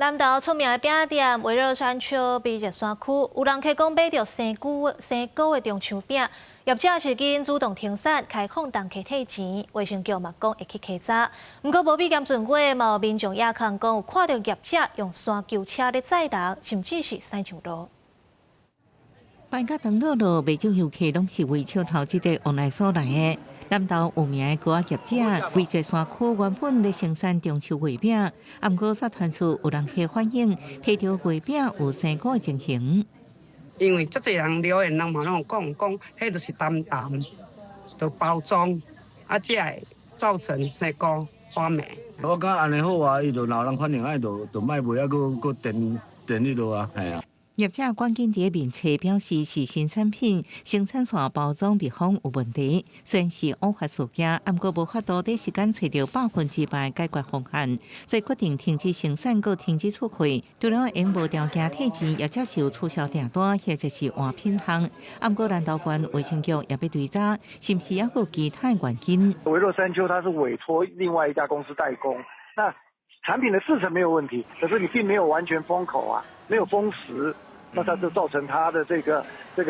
南投出名的饼店围绕山区被热山区，有人客讲买到生菇的中秋饼，业者是紧主动停产，开放当客退钱。卫生局嘛讲会去稽查，不过无比严准过，嘛有民众也看讲有看到业者用山救车咧载人，甚至是驶上路。摆甲长乐路，未少游客拢是为笑头这个往来所来的。南投有名的糕仔业者，为这山区原本咧生产中秋月饼，毋过却传出有人客反映，摕到月饼有生菇的情形。因为足侪人留言人嘛拢讲，迄就是淡淡，就包装，才会造成生菇发霉。我感安尼好啊，伊就老人反映，就卖卖啊，佮电迄落啊，系啊。业者关键伫面册表示是新产品，生产线包装密封有问题，虽然是误发事件，毋过无法度短时间找到100%解决方案，所以决定停止生产，佮停止出货。除了因无条件退钱，业者是有促销订单，或者是换品项。毋过南投县卫生局也要追查，是毋是还有其他原因？维洛山丘它是委托另外一家公司代工，那产品的制成没有问题，可是你并没有完全封口啊，没有封实，那它就造成它的这个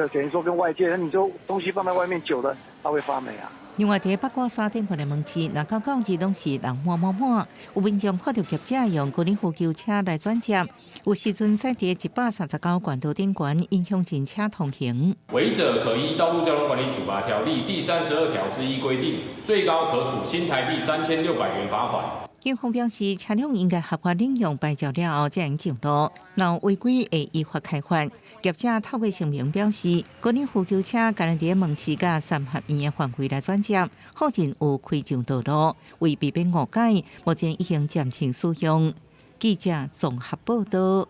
等于说跟外界，那你就东西放在外面久了，它会发霉啊。另外，伫八卦山顶块的门市，若到假日拢是人满，有民众看到业者用高尔夫救车来转接，有时阵驶伫139管道顶悬，影响真车通行。违者可依《道路交通管理处罚条例》第32条之一规定，最高可处新台币3600元罚款。警方表示，车辆应该合法领用牌照了后才能上路，若违规会依法开罚。业者透过声明表示，高尔夫救车敢若伫门市甲三合院的范围来转接，附近有开上道路，为避免误解，目前已经暂停使用。记者综合报道。